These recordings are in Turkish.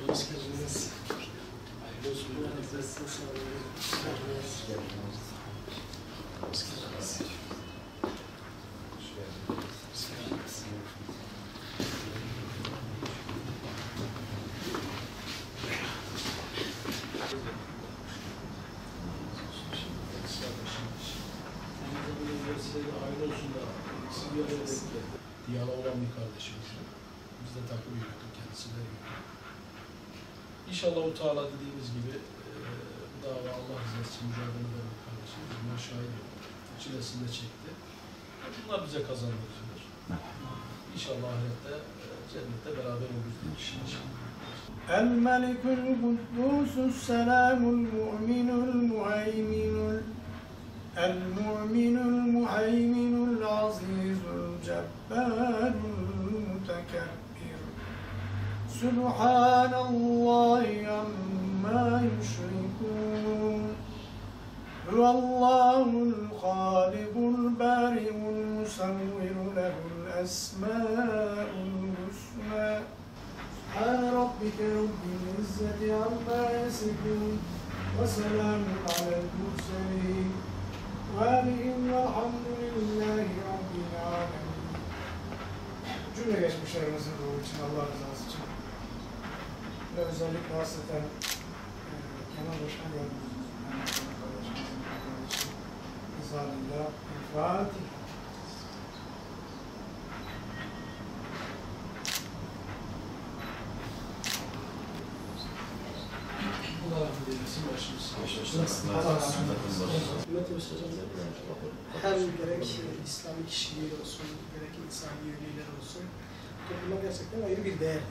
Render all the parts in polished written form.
Hoş geldiniz. Hayırlı olsun. Diyala olan bir kardeşimiz. Biz de takip ediyorduk kendisiyle. İnşallah o Teala dediğimiz gibi bu dava Allah rızası için mücadele eden bir kardeşimiz. Bunlar şahit oldu. Çilesini de çekti. Bunlar bize kazandırıcıdır. İnşallah ahirette cennette beraber oluruz diye düşünüyorum. الملك القدوس السلام المؤمن المهيمن المهيمن العزيز الجبار المتكبر سبحان الله عما يشركون هو الله الخالق البارئ المصور له الأسماء الحسنى سبحان ربك رب العزة عما يصفون وسلام على المرسلين والحمد لله رب العالمين. Cümle geçmişlerimizin ruhu için, Allah rızası için ve özellikle hasreten Kemal Başkan Yardımcımızın kardeşimizin İzâlillah, Fatiha. Hem gerek İslami kişiliği olsun, gerek insani yönüyle olsun, topluma gerçekten ayrı bir değer.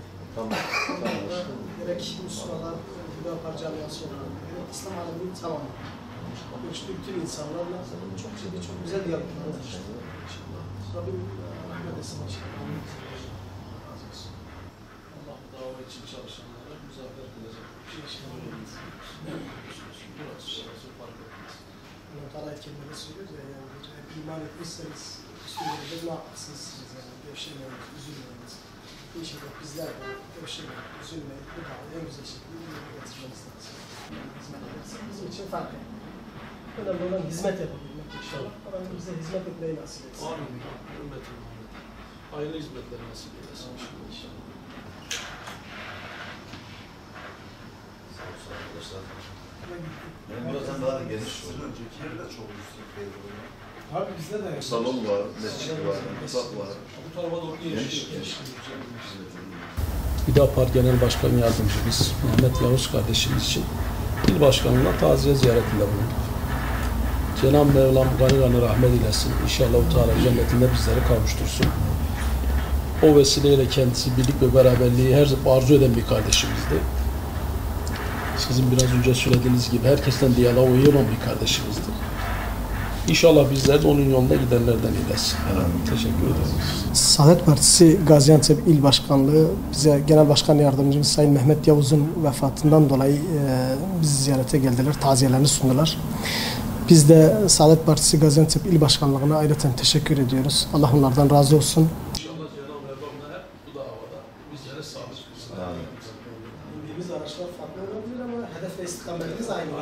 Gerek Müslümanlar, Hüdapar camiası olarak, gerek İslam aleminin tamamı. Görüştüğü bütün insanlarla çok ciddi, çok güzel diyaloglar olmuştu. Rabbim rahmet etsin inşallah. Allah bu dava için çalışanlara muzaffer kılacak. Allah Teala etkenleri söylüyor ya, yani iman etmişseniz, Suriye'de ne yapmışsınız yani, gevşemeyin, üzülmeyin. İnşallah bizler de gevşemeyin, üzülmeyin, bu davayı en güzel şekilde yerine getirmemiz lazım. Hizmet edersek bizim için fark etmiyor. Önemli olan hizmet yapabilmek inşallah. Rabbim bize hizmet etmeyi nasip etsin. Amin. Ümmetin Muhammed. Hayırlı hizmetleri nasip eylesin inşallah. Sağ olsun arkadaşlar. Yani buradan daha da geniş oluyor. Önceki yerde çok yüksek bir oluyor. Abi bizde de Salon var, mescid var, mutfak var. Bu tarafa doğru Geniş. Hüdapar Genel Başkan Yardımcımız Mehmet Yavuz kardeşimiz için il başkanına taziye ziyaretinde bulunduk. Cenab-ı Mevlam gani gani rahmet eylesin. İnşallah o Teala cennetinde bizleri kavuştursun. O vesileyle kendisi birlik ve beraberliği her zaman arzu eden bir kardeşimizdi. Sizin biraz önce söylediğiniz gibi herkesten diyaloğa uyaman bir kardeşimizdi. İnşallah bizler de onun yolunda gidenlerden eylesin. Teşekkür ederiz. Saadet Partisi Gaziantep İl Başkanlığı bize Genel Başkan Yardımcımız Sayın Mehmet Yavuz'un vefatından dolayı bizi ziyarete geldiler, taziyelerini sundular. Biz de Saadet Partisi Gaziantep İl Başkanlığı'na ayrıca teşekkür ediyoruz. Allah onlardan razı olsun. İnşallah Cenab-ı Mevlam'la hep bu davada bizlere sabit kılsın. Bildiğimiz araçlar farklı olabilir ama hedef ve istikametimiz aynı. Aynen.